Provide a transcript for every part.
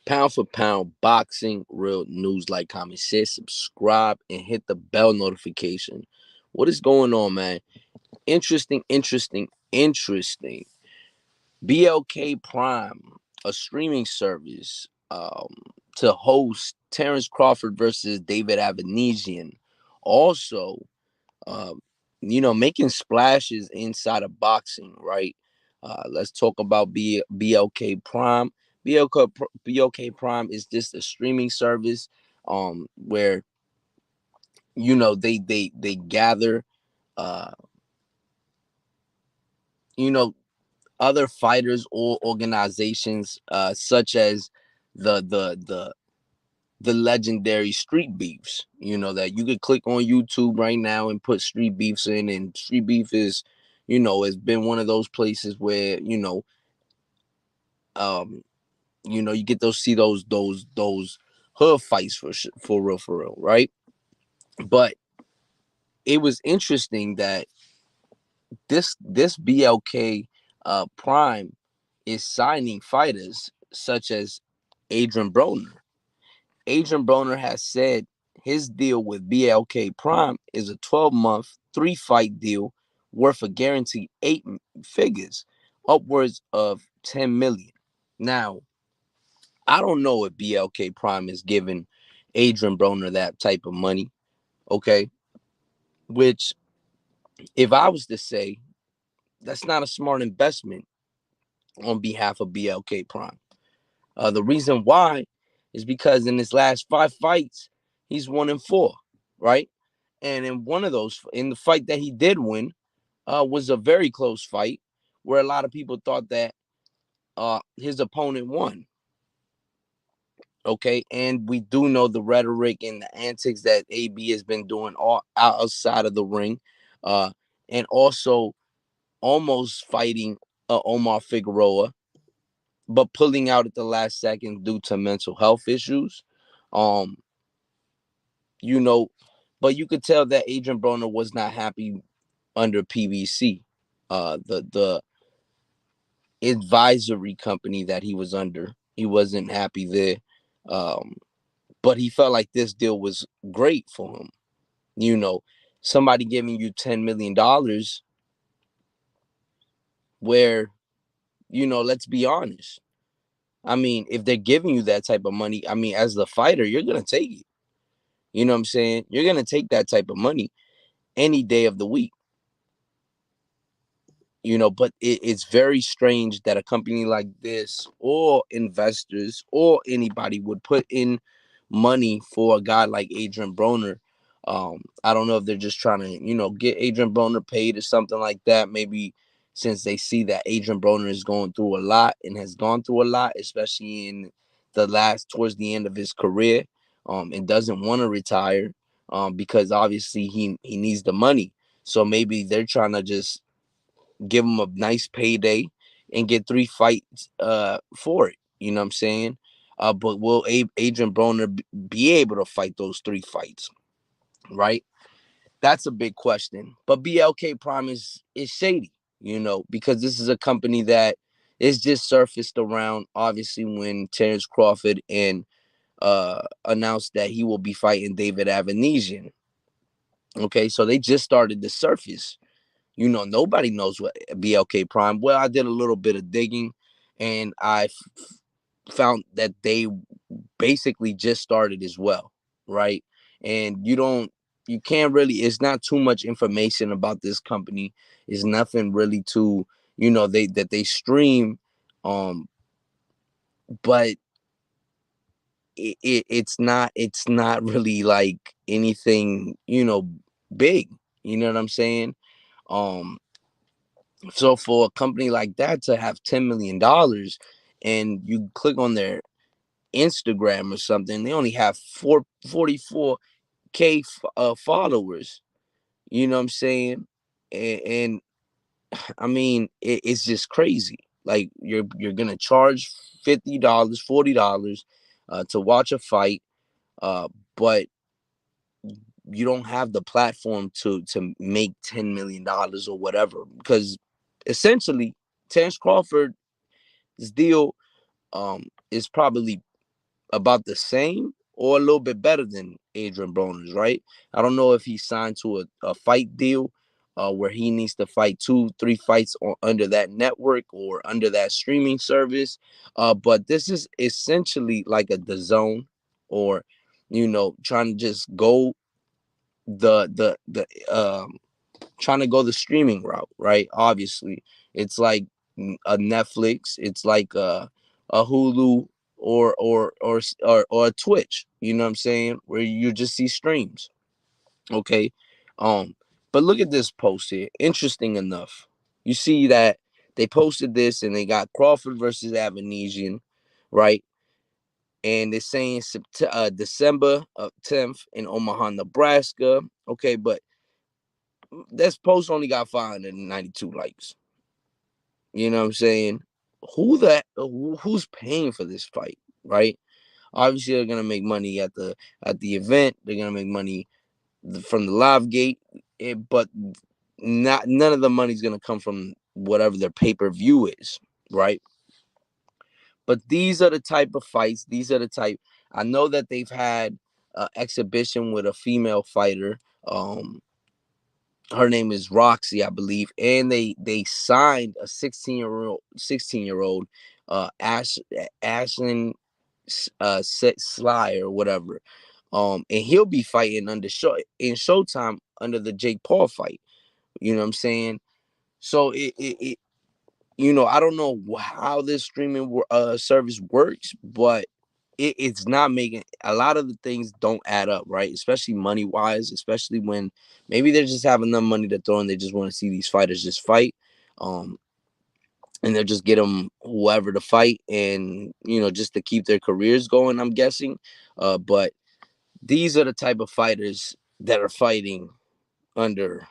Pound for pound, boxing, real news, like, comment, share, subscribe, and hit the bell notification. What is going on, man? Interesting. BLK Prime, a streaming service, to host Terrence Crawford versus David Avanesian. Also, um, making splashes inside of boxing, right? Let's talk about BLK Prime. BLK Prime is just a streaming service, where they gather, uh, you know, other fighters or organizations, such as the the legendary street beefs, that you could click on YouTube right now and put street beefs in. And street beef is, has been one of those places where, um you get to see those hood fights for real, right? But it was interesting that this BLK Prime is signing fighters such as Adrian Broner. Adrian Broner has said his deal with BLK Prime is a 12-month, 3-fight deal worth a guaranteed 8 figures, upwards of 10 million. Now, I don't know if BLK Prime is giving Adrian Broner that type of money, okay? Which, if I was to say, that's not a smart investment on behalf of BLK Prime. The reason why is because in his last 5 fights, he's 1-4, right? And in one of those, in the fight that he did win, was a very close fight where a lot of people thought that his opponent won. Okay, and we do know the rhetoric and the antics that AB has been doing all outside of the ring, uh, and also almost fighting Omar Figueroa, but pulling out at the last second due to mental health issues. Um, you know, but you could tell that Adrian Broner was not happy under PBC, the advisory company that he was under. He wasn't happy there, um, but he felt like this deal was great for him. You know, somebody giving you $10 million, where, let's be honest. I mean, if they're giving you that type of money, I mean, as the fighter, you're gonna take it. You know what I'm saying? You're gonna take that type of money any day of the week. But it's very strange that a company like this, or investors, or anybody, would put in money for a guy like Adrian Broner. I don't know if they're just trying to, get Adrian Broner paid or something like that. Maybe since they see that Adrian Broner is going through a lot and has gone through a lot, especially in towards the end of his career, and doesn't want to retire, because obviously he needs the money. So maybe they're trying to just give him a nice payday and get 3 fights for it. You know what I'm saying? But will Adrian Broner be able to fight those 3 fights? Right? That's a big question. But BLK Prime is shady, because this is a company that is just surfaced around, obviously, when Terrence Crawford and announced that he will be fighting David Avanesian. Okay, so they just started to surface. Nobody knows what BLK Prime. Well, I did a little bit of digging, and I found that they basically just started as well, right? And you can't really. It's not too much information about this company. It's nothing really to, they stream, um, but it's not really like anything, big. You know what I'm saying? Um, So for a company like that to have $10 million, and you click on their Instagram or something, they only have 44K followers. You know what I'm saying? And I mean, it's just crazy. Like, you're gonna charge $50, $40, to watch a fight, but you don't have the platform to make $10 million or whatever, because essentially Terence Crawford's deal is probably about the same or a little bit better than Adrian Broner's, right? I don't know if he signed to a fight deal where he needs to fight 2-3 fights under that network or under that streaming service. But this is essentially like a DAZN, or trying to just go the trying to go the streaming route, right? Obviously, it's like a Netflix, it's like a Hulu or a Twitch. You know what I'm saying? Where you just see streams. Okay, but look at this post here. Interesting enough, you see that they posted this and they got Crawford versus Avanesian, right? And they're saying December 10th in Omaha, Nebraska. Okay, but this post only got 592 likes. You know what I'm saying? Who's paying for this fight, right? Obviously, they're gonna make money at the event. They're gonna make money from the live gate, but none of the money's gonna come from whatever their pay-per-view is, right? But these are the type of fights. These are the type. I know that they've had exhibition with a female fighter. Her name is Roxy, I believe, and they signed a 16-year old Ashlyn Sly or whatever. And he'll be fighting in Showtime under the Jake Paul fight. You know what I'm saying? So I don't know how this streaming service works, but it's not making a lot of the things don't add up, right? Especially money wise, especially when maybe they just have enough money to throw and they just want to see these fighters just fight. Um, and they'll just get them whoever to fight and, just to keep their careers going, I'm guessing. But these are the type of fighters that are fighting under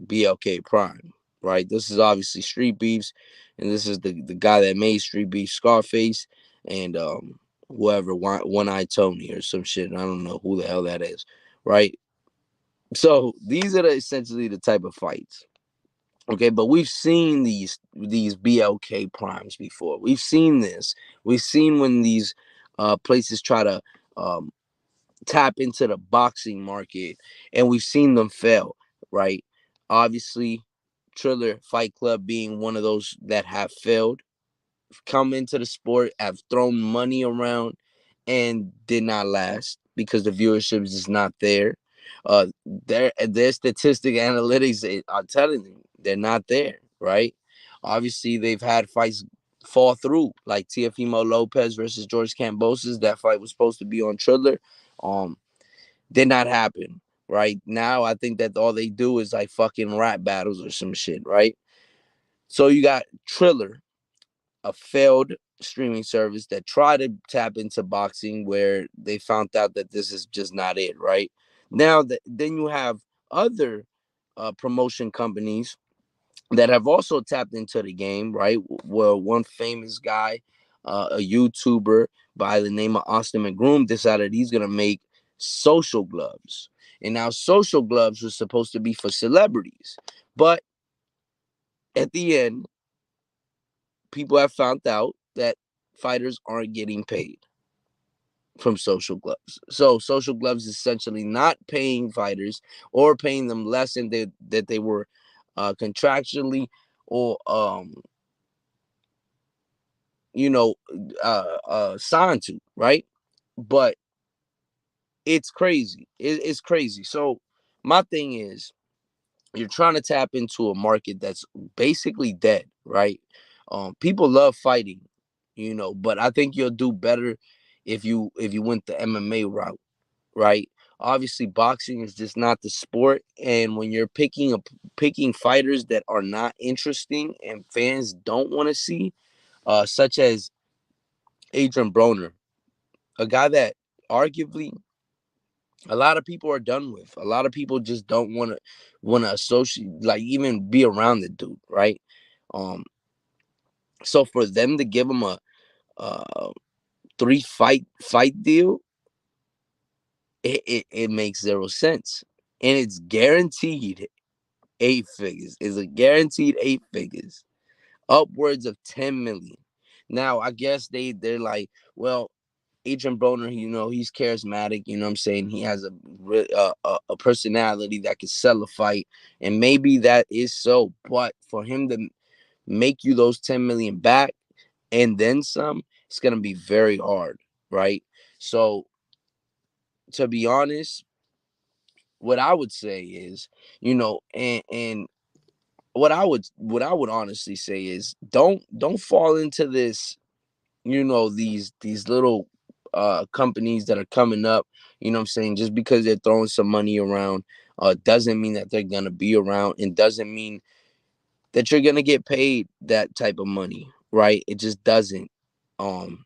BLK Prime, right? This is obviously Street Beefs, and this is the guy that made Street Beef, Scarface, and whoever, One Eye Tony or some shit. I don't know who the hell that is, right? So these are essentially the type of fights. Okay, but we've seen these BLK primes before. We've seen this. We've seen when these places try to um, tap into the boxing market, and we've seen them fail, right? Obviously, Triller Fight Club being one of those that have failed, come into the sport, have thrown money around, and did not last because the viewership is not there. Their statistic analytics are telling them they're not there, right? Obviously, they've had fights fall through, like Teofimo Lopez versus George Kambosos. That fight was supposed to be on Triller. Um, did not happen. Right now, I think that all they do is like fucking rap battles or some shit, right? So you got Triller, a failed streaming service that tried to tap into boxing, where they found out that this is just not it, right? Now that then you have other promotion companies that have also tapped into the game, right? Well, one famous guy, a YouTuber by the name of Austin McGroom, decided he's gonna make social gloves. And now social gloves was supposed to be for celebrities. But at the end, people have found out that fighters aren't getting paid from social gloves. So social gloves is essentially not paying fighters or paying them less than that they were contractually or you know, signed to, right? But it's crazy. It's crazy. So my thing is, you're trying to tap into a market that's basically dead, right? People love fighting, but I think you'll do better if you went the MMA route, right? Obviously, boxing is just not the sport, and when you're picking fighters that are not interesting and fans don't want to see, such as Adrian Broner, a guy that arguably a lot of people are done with. A lot of people just don't want to associate, like even be around the dude, right? Um, so for them to give him a uh 3 fight deal, it makes zero sense, and it's guaranteed 8 figures. It's a guaranteed 8 figures, upwards of 10 million. Now I guess they're like, well, Adrian Broner, he's charismatic. You know what I'm saying? He has a personality that can sell a fight, and maybe that is so. But for him to make you those 10 million back and then some, it's gonna be very hard, right? So to be honest, what I would say is, and what I would honestly say is, don't fall into this, these little companies that are coming up, you know what I'm saying, just because they're throwing some money around, doesn't mean that they're gonna be around, and doesn't mean that you're gonna get paid that type of money, right? It just doesn't. Um,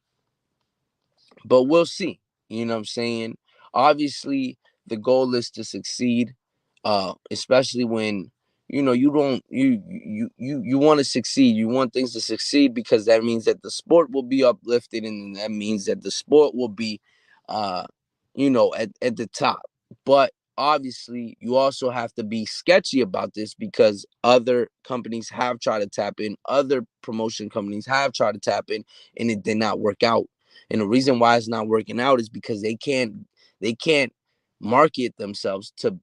but we'll see. You know what I'm saying? Obviously, the goal is to succeed, especially when you don't you want to succeed. You want things to succeed because that means that the sport will be uplifted, and that means that the sport will be, uh, at the top. But obviously, you also have to be sketchy about this because other companies have tried to tap in, other promotion companies have tried to tap in, and it did not work out. And the reason why it's not working out is because they can't market themselves to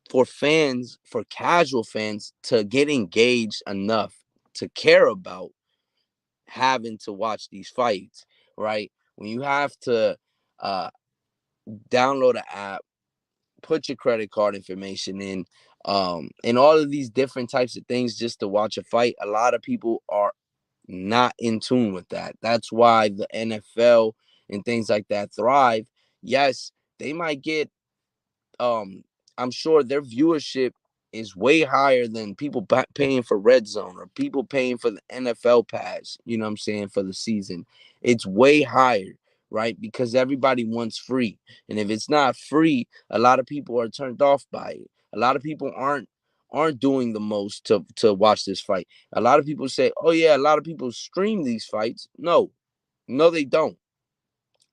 for fans, for casual fans to get engaged enough to care about having to watch these fights, right? When you have to uh, download an app, put your credit card information in, and all of these different types of things just to watch a fight, a lot of people are not in tune with that. That's why the NFL and things like that thrive. Yes, they might get, um I'm sure their viewership is way higher than people paying for Red Zone or people paying for the NFL pass, you know what I'm saying, for the season. It's way higher, right? Because everybody wants free. And if it's not free, a lot of people are turned off by it. A lot of people aren't doing the most to watch this fight. A lot of people say, "Oh yeah, a lot of people stream these fights." No. No, they don't.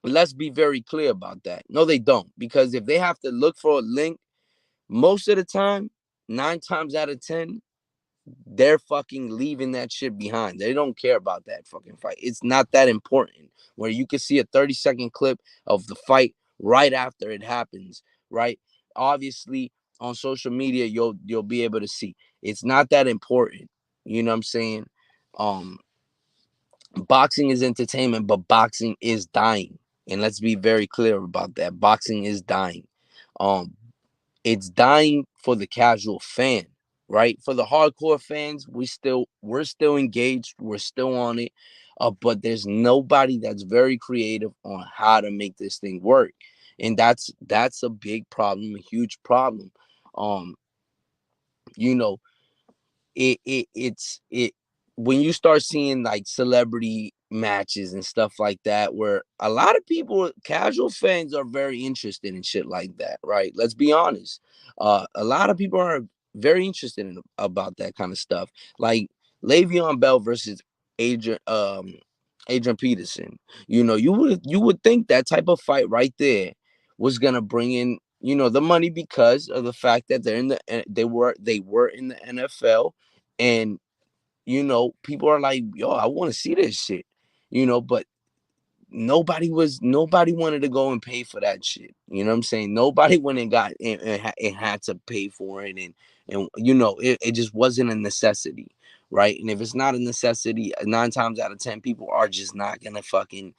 Let's be very clear about that. No, they don't. Because if they have to look for a link, most of the time, 9 times out of 10, they're fucking leaving that shit behind. They don't care about that fucking fight. It's not that important. Where you can see a 30-second clip of the fight right after it happens, right? Obviously, on social media, you'll be able to see. It's not that important. You know what I'm saying? Um, Boxing is entertainment, but boxing is dying. And let's be very clear about that. Boxing is dying. Um, it's dying for the casual fan, right? For the hardcore fans, we're still engaged, we're still on it. But there's nobody that's very creative on how to make this thing work. And that's a big problem, a huge problem. Um, you know, it's when you start seeing like celebrity matches and stuff like that, where a lot of people, casual fans, are very interested in shit like that, right? Let's be honest. A lot of people are very interested in about that kind of stuff, like Le'Veon Bell versus Adrian Adrian Peterson. You would think that type of fight right there was gonna bring in, the money, because of the fact that they were in the NFL. And people are like, yo, I want to see this shit. But nobody wanted to go and pay for that shit. You know what I'm saying? Nobody went and got and had to pay for it. And it just wasn't a necessity, right? And if it's not a necessity, 9 times out of 10 people are just not gonna fucking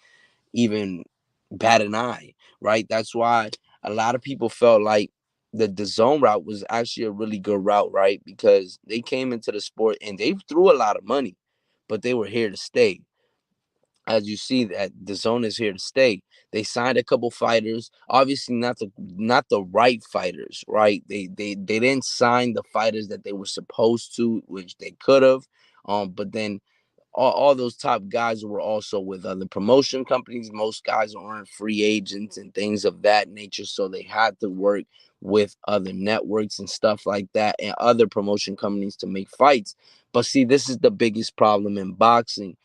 even bat an eye, right? That's why a lot of people felt like the zone route was actually a really good route, right? Because they came into the sport and they threw a lot of money, but they were here to stay. As you see, that the zone is here to stay. They signed a couple fighters, obviously not the right fighters, right? They didn't sign the fighters that they were supposed to, which they could have. But then all those top guys were also with other promotion companies. Most guys aren't free agents and things of that nature, so they had to work with other networks and stuff like that and other promotion companies to make fights. But see, this is the biggest problem in boxing.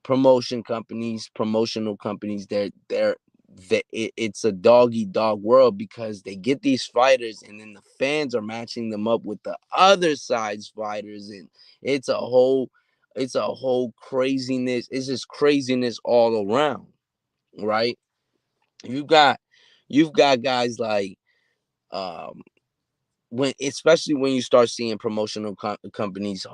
Promotion companies, promotional companies, it's a dog eat dog world, because they get these fighters and then the fans are matching them up with the other side's fighters, and it's a whole it's a whole craziness. It's just craziness all around, right? You got you've got guys like um especially when you start seeing promotional companies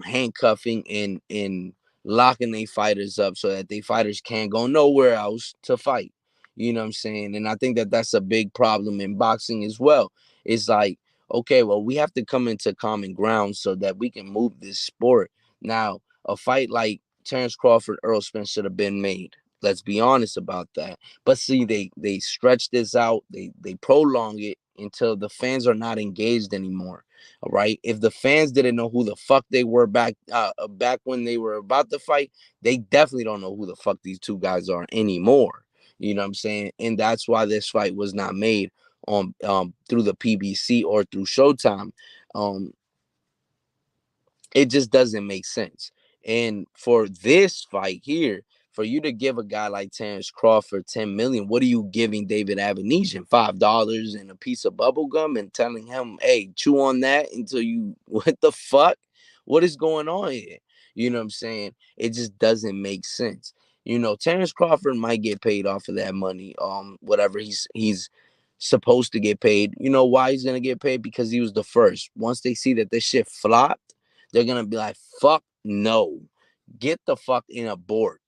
handcuffing and locking their fighters up so that they fighters can't go nowhere else to fight. You know what I'm saying? And I think that that's a big problem in boxing as well. It's like, okay, well, we have to come into common ground so that we can move this sport. Now, a fight like Terrence Crawford Earl Spence should have been made. Let's be honest about that. But see, they stretch this out, they prolong it until the fans are not engaged anymore. All right. If the fans didn't know who the fuck they were back when they were about to fight, they definitely don't know who the fuck these two guys are anymore. You know what I'm saying? And that's why this fight was not made on through the PBC or through Showtime. Um, it just doesn't make sense. And for this fight here, for you to give a guy like Terrence Crawford 10 million, what are you giving David Avenesian? $5 and a piece of bubble gum and telling him, hey, chew on that until you what the fuck? What is going on here? You know what I'm saying? It just doesn't make sense. You know, Terrence Crawford might get paid off of that money, whatever he's supposed to get paid. You know why he's gonna get paid? Because he was the first. Once they see that this shit flopped, they're gonna be like, fuck no. Get the fuck in abort.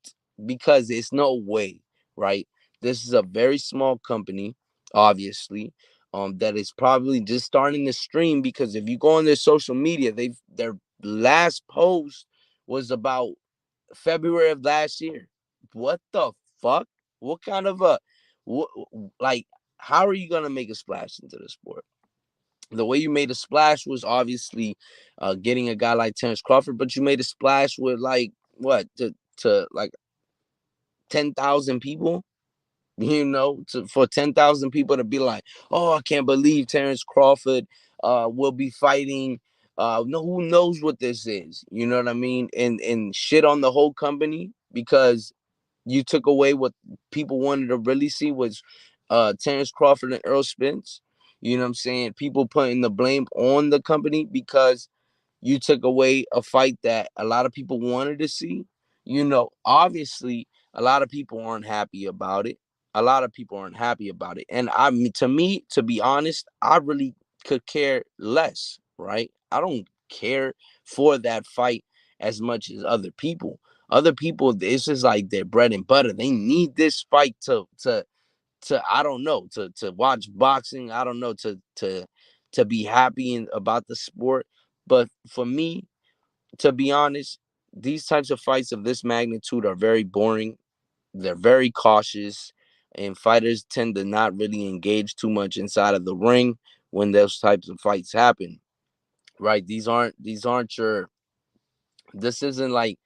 Because it's no way, right? This is a very small company, obviously, that is probably just starting to stream because if you go on their social media, their last post was about February of last year. What the fuck? What kind of a what, like how are you gonna make a splash into the sport? The way you made a splash was obviously getting a guy like Terrence Crawford, but you made a splash with like what to like 10,000 people, you know, for 10,000 people to be like, oh, I can't believe Terrence Crawford will be fighting. No, who knows what this is? You know what I mean? And shit on the whole company because you took away what people wanted to really see was Terrence Crawford and Earl Spence. You know what I'm saying? People putting the blame on the company because you took away a fight that a lot of people wanted to see. You know, obviously, a lot of people aren't happy about it. A lot of people aren't happy about it. And I mean, to me, to be honest, I really could care less, right? I don't care for that fight as much as other people. Other people, it's just like their bread and butter. They need this fight to I don't know to watch boxing. I don't know to be happy about the sport. But for me, to be honest, these types of fights of this magnitude are very boring. They're very cautious, and fighters tend to not really engage too much inside of the ring when those types of fights happen. Right? These aren't your. This isn't like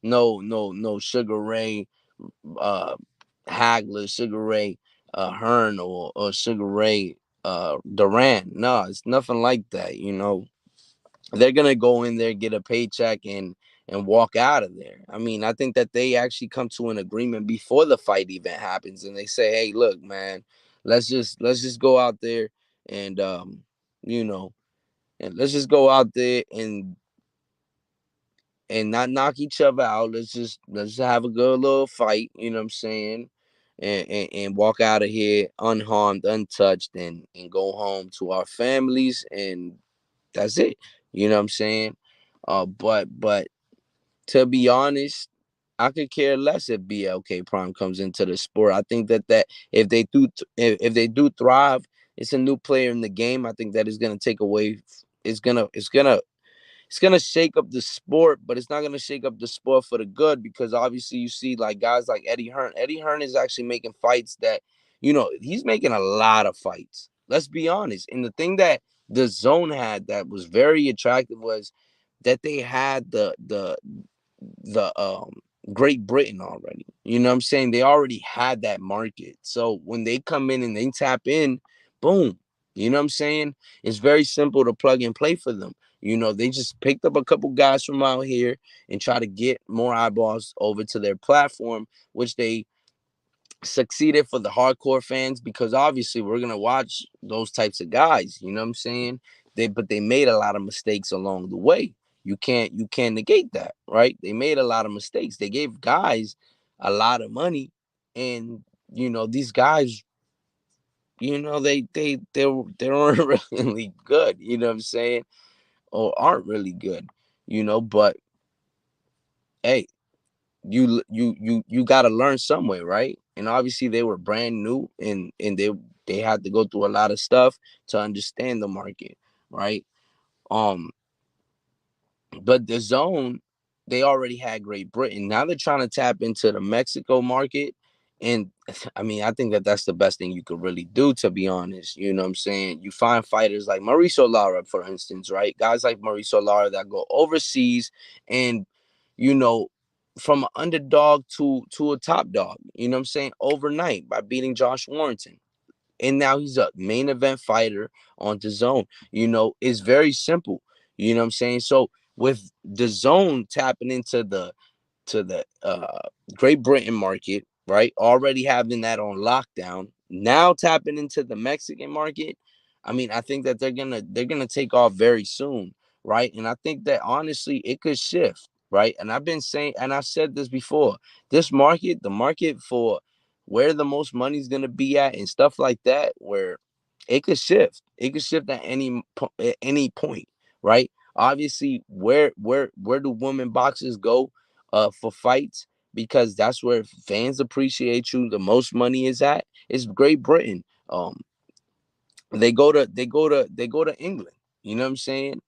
no Sugar Ray uh Hagler, Sugar Ray Hearn or Sugar Ray Duran. No, it's nothing like that. You know, they're gonna go in there, get a paycheck, and walk out of there. I mean, I think that they actually come to an agreement before the fight event happens, and they say, "Hey, look, man, let's just go out there and you know, and let's just go out there and not knock each other out. Let's just have a good little fight. You know what I'm saying? And walk out of here unharmed, untouched, and go home to our families, and that's it. You know what I'm saying? But to be honest, I could care less if BLK Prime comes into the sport. I think that if they do thrive, it's a new player in the game. I think that is gonna take away. It's gonna shake up the sport, but it's not gonna shake up the sport for the good because obviously you see like guys like Eddie Hearn. Eddie Hearn is actually making fights that, he's making a lot of fights. Let's be honest. And the thing that the zone had that was very attractive was that they had the Great Britain already. You know what I'm saying? They already had that market. So when they come in and they tap in, boom. You know what I'm saying? It's very simple to plug and play for them. They just picked up a couple guys from out here and try to get more eyeballs over to their platform, which they succeeded for the hardcore fans because obviously we're gonna watch those types of guys. You know what I'm saying? But they made a lot of mistakes along the way. You can't negate that, right? They made a lot of mistakes. They gave guys a lot of money, and these guys, they weren't really good, you know what I'm saying? Or aren't really good, but hey, you got to learn some way, right? And obviously they were brand new, and they had to go through a lot of stuff to understand the market, right? Um, but the zone, they already had Great Britain. Now they're trying to tap into the Mexico market. And I mean, I think that that's the best thing you could really do, to be honest. You know what I'm saying? You find fighters like Mauricio Lara, for instance, right? Guys like Mauricio Lara that go overseas and, you know, from an underdog to a top dog, you know what I'm saying? Overnight by beating Josh Warrington. And now he's a main event fighter on the zone. It's very simple. You know what I'm saying? So with the zone tapping into the Great Britain market, right? Already having that on lockdown. Now tapping into the Mexican market. I mean, I think that they're gonna take off very soon, right? And I think that honestly it could shift, right? And I've been saying, and I've said this before, this market, the market for where the most money is gonna be at and stuff like that, where it could shift. It could shift at any point, right? Obviously, where do women boxers go for fights, because that's where fans appreciate you. The most money is at. It's Great Britain. They go to England. You know what I'm saying?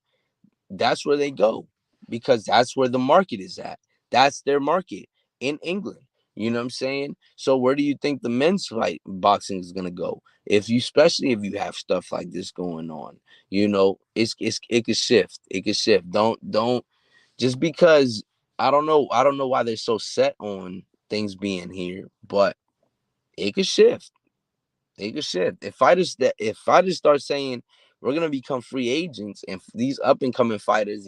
That's where they go, because that's where the market is at. That's their market in England. You know what I'm saying? So where do you think the men's fight boxing is gonna go? Especially if you have stuff like this going on, it could shift. It could shift. Don't just because I don't know why they're so set on things being here, but it could shift. It could shift. If fighters start saying we're gonna become free agents, and these up and coming fighters,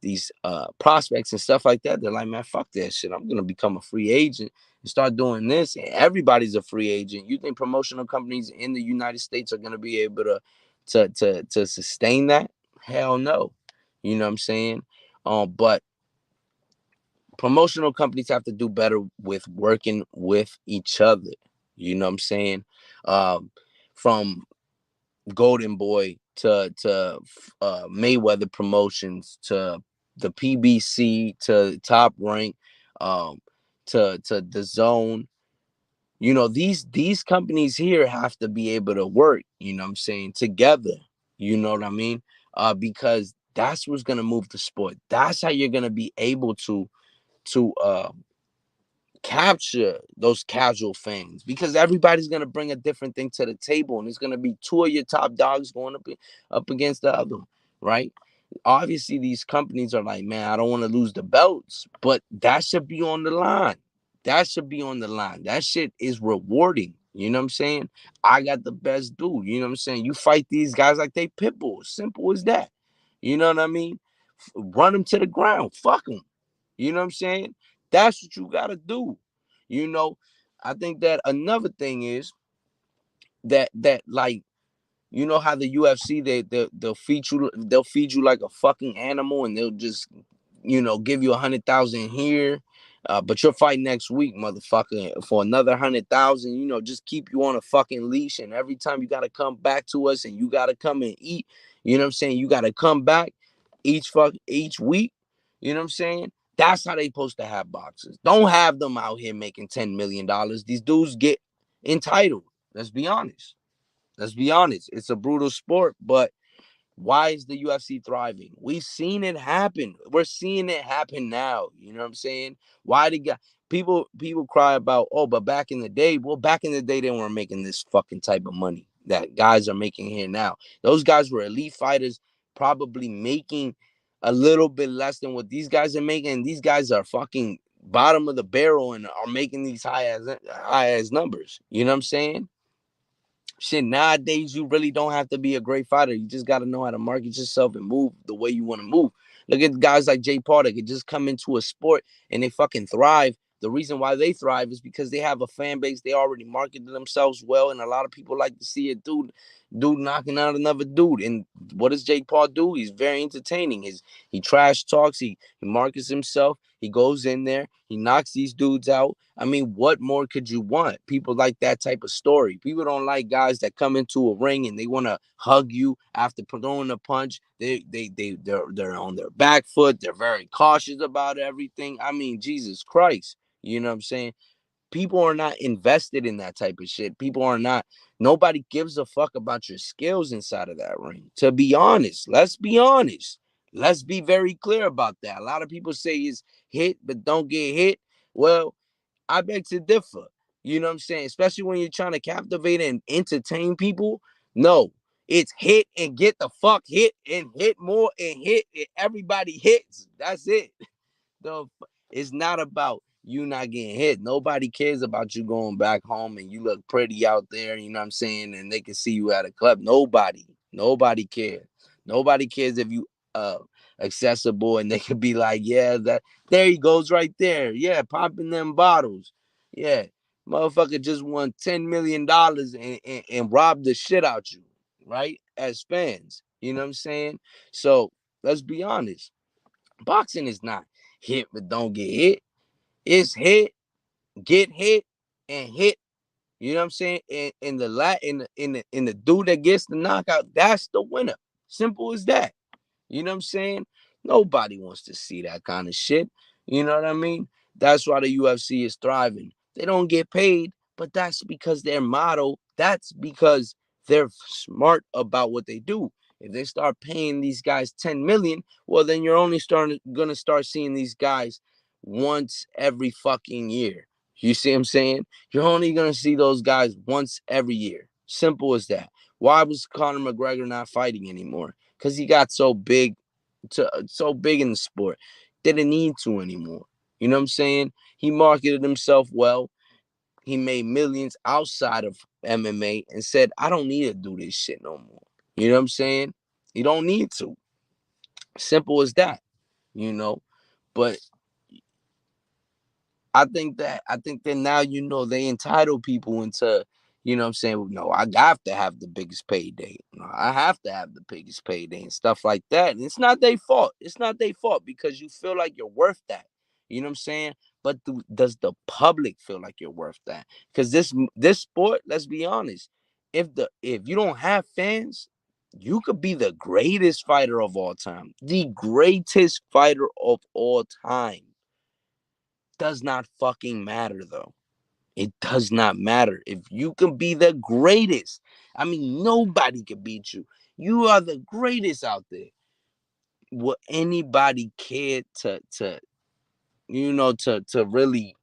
these prospects and stuff like that, they're like, man, fuck that shit. I'm gonna become a free agent and start doing this, and everybody's a free agent. You think promotional companies in the United States are gonna be able to sustain that? Hell no. You know what I'm saying? But promotional companies have to do better with working with each other. You know what I'm saying? From Golden Boy to Mayweather Promotions to the PBC to Top Rank, um, to the Zone. These companies here have to be able to work. You know what I'm saying, together. You know what I mean? Because that's what's gonna move the sport. That's how you're gonna be able to capture those casual fans, because everybody's gonna bring a different thing to the table, and it's gonna be two of your top dogs going up against the other, right? Obviously, these companies are like, man, I don't want to lose the belts, but that should be on the line. That should be on the line. That shit is rewarding. You know what I'm saying? I got the best dude. You know what I'm saying? You fight these guys like they pit bulls. Simple as that. You know what I mean? Run them to the ground. Fuck them. You know what I'm saying? That's what you gotta do. You know, I think that another thing is that like, how the UFC, they'll feed you like a fucking animal, and they'll just give you 100,000 here, but you'll fight next week, motherfucker, for another 100,000. Just keep you on a fucking leash, and every time you gotta come back to us, and you gotta come and eat. You know what I'm saying? You gotta come back each week. You know what I'm saying? That's how they supposed to have boxers. Don't have them out here making $10 million. These dudes get entitled. Let's be honest. Let's be honest. It's a brutal sport, but why is the UFC thriving? We've seen it happen. We're seeing it happen now. You know what I'm saying? Why did people cry about, oh, but back in the day? Well, back in the day, they weren't making this fucking type of money that guys are making here now. Those guys were elite fighters, probably making a little bit less than what these guys are making. And these guys are fucking bottom of the barrel and are making these high as numbers. You know what I'm saying? Shit, nowadays you really don't have to be a great fighter. You just got to know how to market yourself and move the way you want to move. Look at guys like Jay Paul that could just come into a sport and they fucking thrive. The reason why they thrive is because they have a fan base. They already marketed themselves well, and a lot of people like to see a dude knocking out another dude. And what does Jake Paul do? He's very entertaining. He trash talks. He markets himself. He goes in there, he knocks these dudes out. I mean, what more could you want? People like that type of story. People don't like guys that come into a ring and they want to hug you after throwing a punch. They're on their back foot. They're very cautious about everything. I mean, Jesus Christ. You know what I'm saying? People are not invested in that type of shit. People are not, nobody gives a fuck about your skills inside of that ring. To be honest, let's be honest. Let's be very clear about that. A lot of people say it's hit, but don't get hit. Well, I beg to differ. You know what I'm saying? Especially when you're trying to captivate and entertain people. No, it's hit and get the fuck hit and hit more and hit. And everybody hits. That's it. The it's not about you not getting hit. Nobody cares about you going back home and you look pretty out there, you know what I'm saying, and they can see you at a club. Nobody cares. Nobody cares if you accessible and they could be like, yeah, that there he goes right there. Yeah, popping them bottles. Yeah. Motherfucker just won $10 million and robbed the shit out you, right? As fans. You know what I'm saying? So let's be honest. Boxing is not hit but don't get hit. It's hit, get hit, and hit. You know what I'm saying? And the in the dude that gets the knockout, that's the winner. Simple as that. You know what I'm saying? Nobody wants to see that kind of shit. You know what I mean? That's why the UFC is thriving. They don't get paid, but that's because their motto, that's because they're smart about what they do. If they start paying these guys 10 million, well, then you're only gonna start seeing these guys once every fucking year. You see what I'm saying? You're only gonna see those guys once every year. Simple as that. Why was Conor McGregor not fighting anymore? Because he got so big in the sport. Didn't need to anymore. You know what I'm saying? He marketed himself well. He made millions outside of MMA and said, I don't need to do this shit no more. You know what I'm saying? You don't need to. Simple as that, you know. But I think that now they entitle people into, I'm saying, no, I have to have the biggest payday. No, I have to have the biggest payday and stuff like that. And it's not their fault. It's not their fault because you feel like you're worth that. You know what I'm saying? But does the public feel like you're worth that? Because this sport, let's be honest, if you don't have fans, you could be the greatest fighter of all time. The greatest fighter of all time does not fucking matter though. It does not matter. If you can be the greatest, I mean, nobody can beat you. You are the greatest out there. Will anybody care to really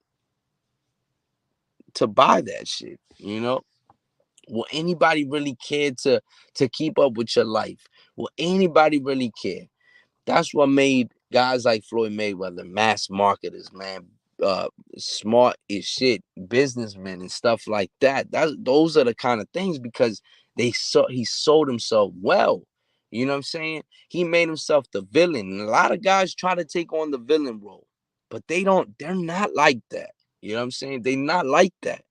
to buy that shit? Will anybody really care to keep up with your life? Will anybody really care? That's what made guys like Floyd Mayweather mass marketers, man. Smart as shit, businessmen and stuff like that. Those are the kind of things because he sold himself well. You know what I'm saying? He made himself the villain. And a lot of guys try to take on the villain role, but they're not like that. You know what I'm saying? They not like that.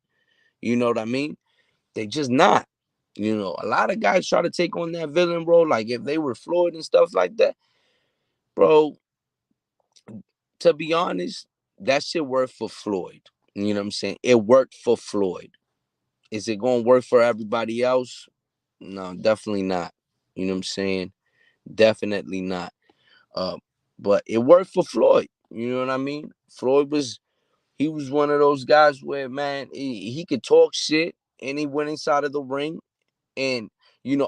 You know what I mean? They just not. A lot of guys try to take on that villain role, like if they were Floyd and stuff like that, bro. To be honest, that shit worked for Floyd. You know what I'm saying? It worked for Floyd. Is it gonna work for everybody else? No, definitely not. You know what I'm saying? Definitely not. Uh, but it worked for Floyd. You know what I mean? He was one of those guys where, man, he could talk shit and he went inside of the ring. And,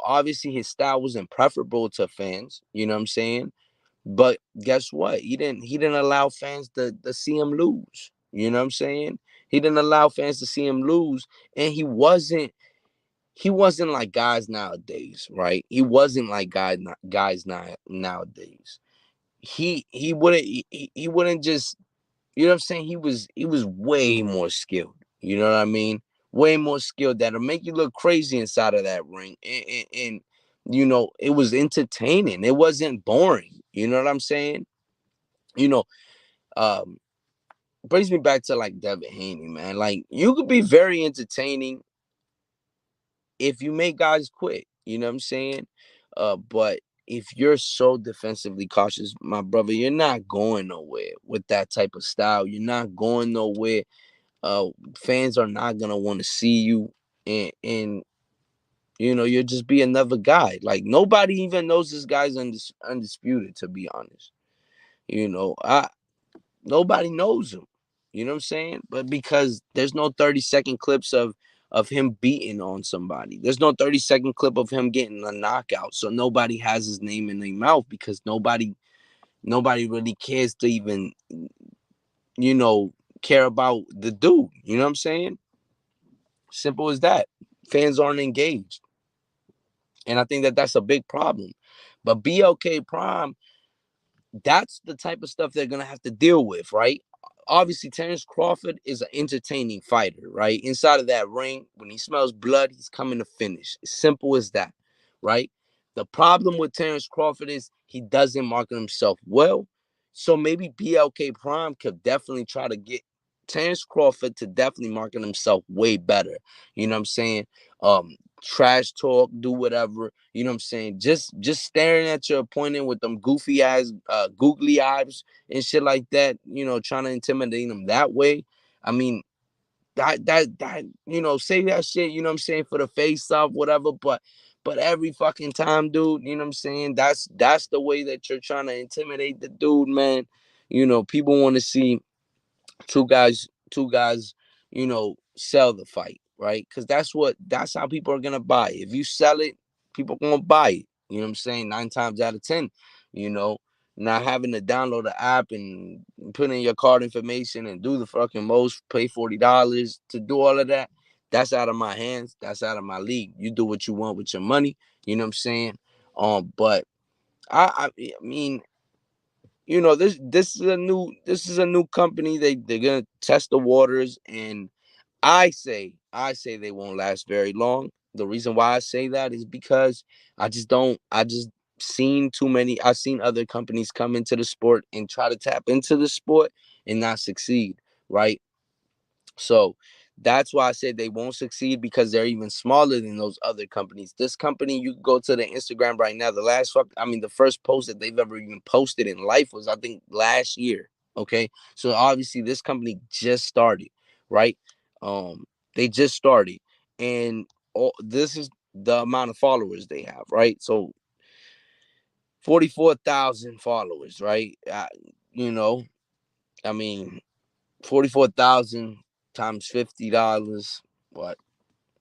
obviously his style wasn't preferable to fans. You know what I'm saying? But guess what? He didn't allow fans to see him lose. You know what I'm saying? He didn't allow fans to see him lose. And he wasn't like guys nowadays, right? He wasn't like guys nowadays. He wouldn't just, you know what I'm saying? He was way more skilled. You know what I mean? Way more skilled that'll make you look crazy inside of that ring. And it was entertaining. It wasn't boring. You know what I'm saying? You know, um, brings me back to like Devin Haney, man. Like you could be very entertaining if you make guys quit. You know what I'm saying? But if you're so defensively cautious, my brother, you're not going nowhere with that type of style. You're not going nowhere. Uh, Fans are not gonna want to see you, and you'll just be another guy. Like nobody even knows this guy's undisputed. To be honest, I nobody knows him. You know what I'm saying? But because there's no 30-second clips of him beating on somebody. There's no 30-second clip of him getting a knockout. So nobody has his name in their mouth because nobody really cares to even, you know, care about the dude. You know what I'm saying? Simple as that. Fans aren't engaged. And I think that that's a big problem. But BLK Prime, that's the type of stuff they're gonna have to deal with, right? Obviously, Terrence Crawford is an entertaining fighter, right? Inside of that ring, when he smells blood, he's coming to finish. As simple as that, right? The problem with Terrence Crawford is he doesn't market himself well. So maybe BLK Prime could definitely try to get Terrence Crawford to definitely market himself way better. You know what I'm saying? Trash talk, do whatever. You know what I'm saying? Just staring at your opponent with them goofy eyes, googly eyes and shit like that, trying to intimidate them that way. I mean, that say that shit, you know what I'm saying, for the face off, whatever, but every fucking time, dude, you know what I'm saying? That's the way that you're trying to intimidate the dude, man. People want to see two guys, sell the fight, right? Because that's how people are gonna buy it. If you sell it, people are gonna buy it. You know what I'm saying? 9 times out of 10, you know, not having to download the app and put in your card information and do the fucking most, pay $40 to do all of that. That's out of my hands. That's out of my league. You do what you want with your money. You know what I'm saying? But I mean, this is a new company. They're gonna test the waters, and I say they won't last very long. The reason why I say that is because I just seen too many. I've seen other companies come into the sport and try to tap into the sport and not succeed, right? So that's why I said they won't succeed, because they're even smaller than those other companies. This company, you go to the Instagram right now. The first post that they've ever even posted in life was, I think, last year. Okay, so obviously this company just started, right? They just started, and this is the amount of followers they have, right? So 44,000 followers, right? You know, I mean, 44,000 times $50. What?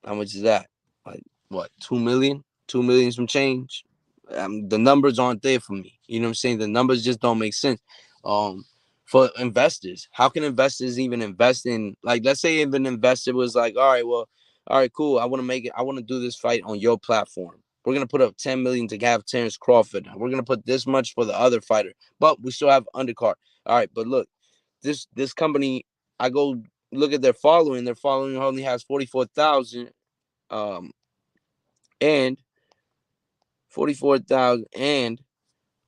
How much is that? Like what? 2 million? 2 million some change. The numbers aren't there for me. You know what I'm saying? The numbers just don't make sense. Um, for investors, how can investors even invest in, like, let's say if an investor was like, all right, well, all right, cool. I want to make it. I want to do this fight on your platform. We're gonna put up 10 million to have Terrence Crawford. We're gonna put this much for the other fighter, but we still have undercard. All right, but look, this company, I go look at their following. Their following only has 44,000, um, and 44,000, and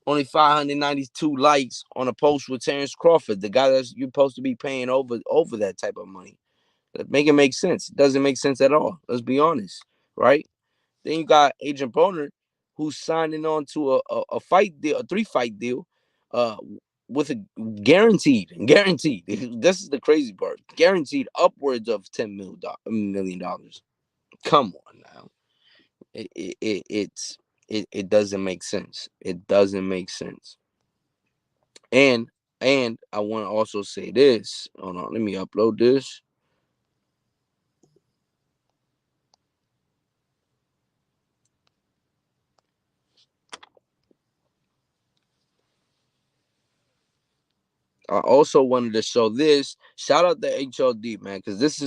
only 592 likes on a post with Terrence Crawford, the guy that's you're supposed to be paying over that type of money. That make it make sense. It doesn't make sense at all. Let's be honest, right? Then you got Agent Broner, who's signing on to a fight deal, a 3-fight deal, uh, with a guaranteed. This is the crazy part. Guaranteed upwards of $10 million. Come on now, it doesn't make sense. It doesn't make sense. And I want to also say this. Hold on, let me upload this. I also wanted to show this. Shout out to HLD, man, because this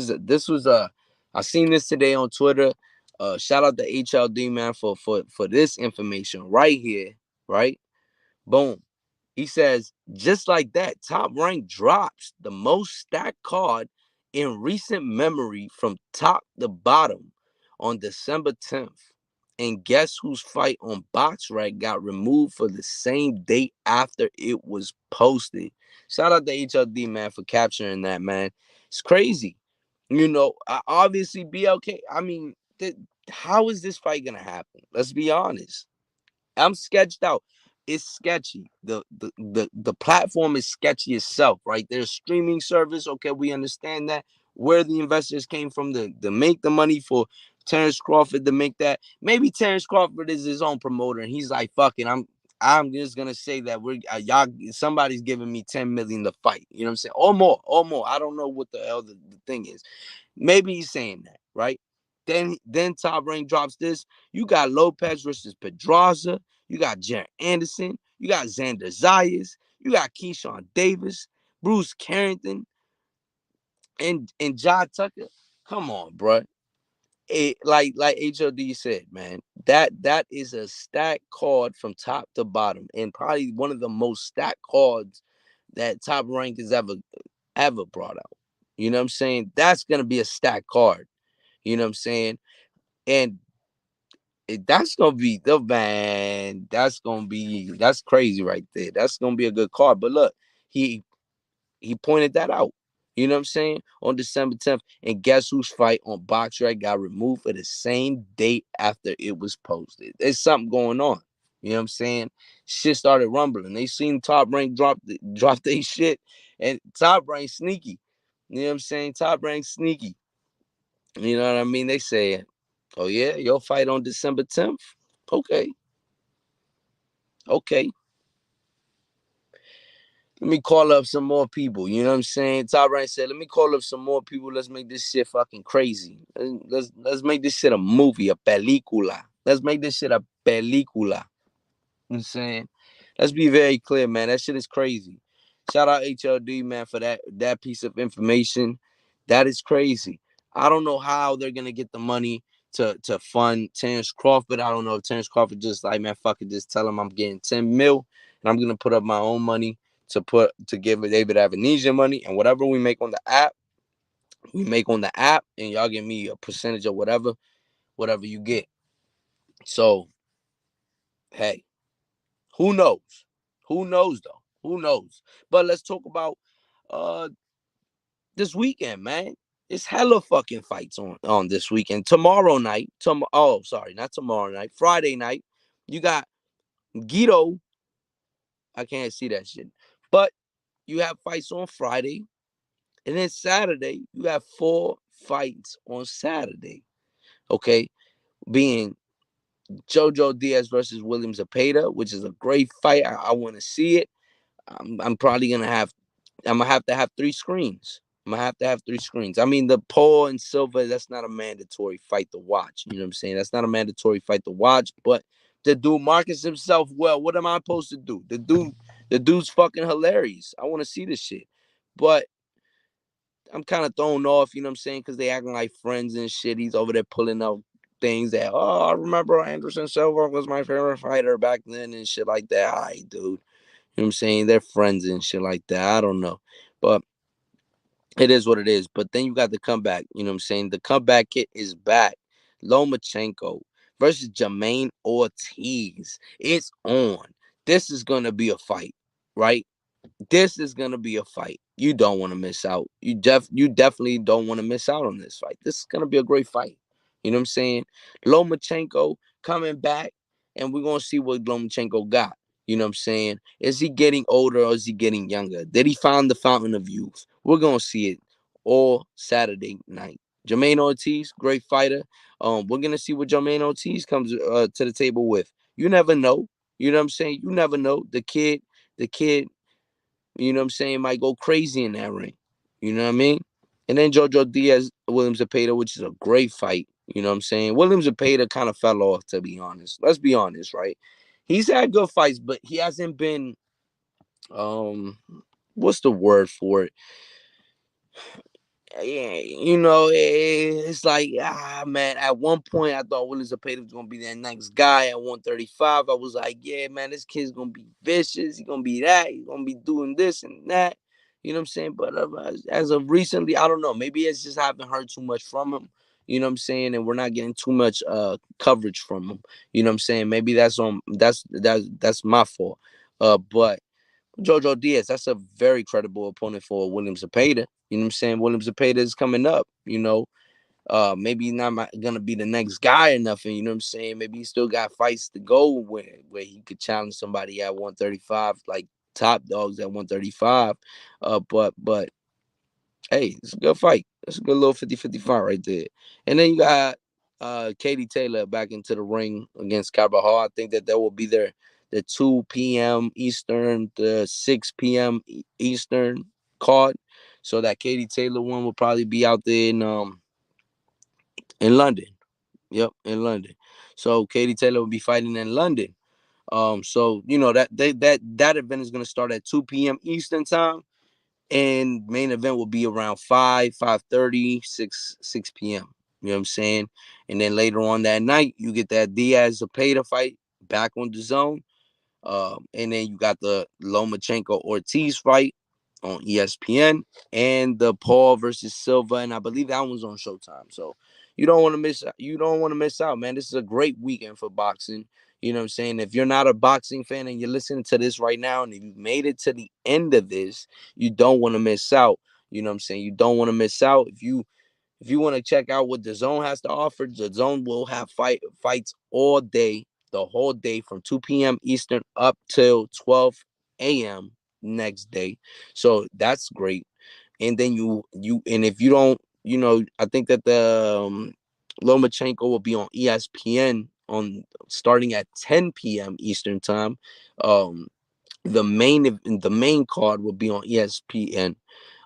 was I seen this today on Twitter. Shout out to HLD, man, for this information right here, right? Boom. He says, just like that, Top Rank drops the most stacked card in recent memory from top to bottom on December 10th. And guess whose fight on BoxRec got removed for the same date after it was posted? Shout out to HLD, man, for capturing that, man. It's crazy. Obviously, BLK, I mean, how is this fight going to happen? Let's be honest. I'm sketched out. It's sketchy. The platform is sketchy itself, right? There's streaming service. Okay, we understand that. Where the investors came from to make the money for Terrence Crawford to make that. Maybe Terrence Crawford is his own promoter, and he's like, "Fucking, I'm just gonna say that we're y'all. Somebody's giving me 10 million to fight. You know what I'm saying? Or more, or more. I don't know what the hell the thing is. Maybe he's saying that, right? Then Top Rank drops this. You got Lopez versus Pedraza. You got Jared Anderson. You got Xander Zayas. You got Keyshawn Davis, Bruce Carrington, and John Tucker. Come on, bro. Like HOD said, man, that is a stacked card from top to bottom, and probably one of the most stacked cards that Top Rank has ever brought out. You know what I'm saying? That's gonna be a stacked card. You know what I'm saying? And that's gonna be the man. That's crazy right there. That's gonna be a good card. But look, he he pointed that out. You know what I'm saying? On December 10th. And guess whose fight on BoxRec got removed for the same date after it was posted? There's something going on. You know what I'm saying? Shit started rumbling. They seen Top Rank drop their shit. And Top Rank sneaky. You know what I'm saying? Top Rank sneaky. You know what I mean? They say, oh yeah, your fight on December 10th? Okay. Okay. Let me call up some more people. You know what I'm saying? Top Rank said, let me call up some more people. Let's make this shit fucking crazy. Let's make this shit a movie, a película. Let's make this shit a película. You know what I'm saying? Let's be very clear, man. That shit is crazy. Shout out HLD, man, for that piece of information. That is crazy. I don't know how they're gonna get the money to fund Terrence Crawford. I don't know if Terrence Crawford just like, man, fuck it, just tell him I'm getting 10 mil and I'm gonna put up my own money to give David Avanesia money, and whatever we make on the app, and y'all give me a percentage of whatever you get. So hey, who knows? Who knows though? Who knows? But let's talk about uh this weekend, man. It's hella fucking fights on this weekend. Tomorrow night, oh sorry, not tomorrow night, Friday night, you got Guido. I can't see that shit. But you have fights on Friday, and then Saturday, you have 4 fights on Saturday. Okay. Being Jojo Diaz versus William Zepeda, which is a great fight. I want to see it. I'm probably gonna have I'm gonna have to have 3 screens. I'm gonna have to have 3 screens. I mean, the Paul and Silva, that's not a mandatory fight to watch. You know what I'm saying? That's not a mandatory fight to watch. But the dude markets himself well. What am I supposed to do? The dude's fucking hilarious. I want to see this shit. But I'm kind of thrown off, you know what I'm saying? Because they acting like friends and shit. He's over there pulling up things that, oh, I remember Anderson Silva was my favorite fighter back then and shit like that. All right, dude. You know what I'm saying? They're friends and shit like that. I don't know. But it is what it is. But then you got the comeback. You know what I'm saying? The comeback kit is back. Lomachenko versus Jermaine Ortiz. It's on. This is going to be a fight, right? This is gonna be a fight. You don't want to miss out. You definitely don't want to miss out on this fight. This is gonna be a great fight. You know what I'm saying? Lomachenko coming back, and we're gonna see what Lomachenko got. You know what I'm saying? Is he getting older or is he getting younger? Did he find the fountain of youth? We're gonna see it all Saturday night. Jermaine Ortiz, great fighter. We're gonna see what Jermaine Ortiz comes to the table with. You never know. You know what I'm saying? You never know. The kid, you know what I'm saying, might go crazy in that ring. You know what I mean? And then Jojo Diaz, William Zepeda, which is a great fight. You know what I'm saying? William Zepeda kind of fell off, to be honest. Let's be honest, right? He's had good fights, but he hasn't been what's the word for it? Yeah, it's like, man, at one point I thought Willis Zepeda was gonna be that next guy at 135. I was like, yeah, man, this kid's gonna be vicious. He's gonna be that. He's gonna be doing this and that. You know what I'm saying? But as of recently, I don't know. Maybe it's just I haven't heard too much from him. You know what I'm saying? And we're not getting too much coverage from him. You know what I'm saying? Maybe that's my fault. But Jojo Diaz, that's a very credible opponent for William Zepeda. You know what I'm saying? William Zepeda is coming up, Maybe he's not gonna be the next guy or nothing. You know what I'm saying? Maybe he still got fights to go where he could challenge somebody at 135, like top dogs at 135. But hey, it's a good fight. It's a good little 50-50 fight right there. And then you got Katie Taylor back into the ring against Carvajal. I think that will be the 2 p.m. Eastern, the 6 p.m. Eastern card. So that Katie Taylor one will probably be out there in London. Yep, in London. So Katie Taylor will be fighting in London. So you know that event is gonna start at 2 p.m. Eastern time, and main event will be around 5:30, 6 p.m. You know what I'm saying? And then later on that night, you get that Diaz Zepeda fight back on the zone. And then you got the Lomachenko Ortiz fight on ESPN, and the Paul versus Silva, and I believe that one's on Showtime. So you don't want to miss. You don't want to miss out, man. This is a great weekend for boxing. You know what I'm saying? If you're not a boxing fan and you're listening to this right now, and if you made it to the end of this, you don't want to miss out. You know what I'm saying? You don't want to miss out. If you want to check out what the zone has to offer, the zone will have fights all day, the whole day from 2 p.m. Eastern up till 12 a.m. next day. So that's great. And then and if you don't, I think that the Lomachenko will be on ESPN on starting at 10 p.m. Eastern time. Um, the main card will be on ESPN.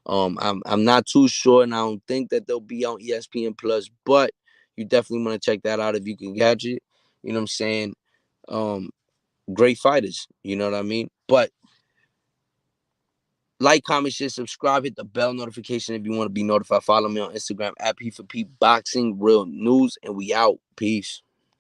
I'm not too sure, and I don't think that they'll be on ESPN Plus, but you definitely want to check that out if you can catch it. You know what I'm saying? Um, Great fighters. You know what I mean? But like, comment, share, subscribe, hit the bell notification if you want to be notified. Follow me on Instagram at P4P Boxing Real News, and we out. Peace.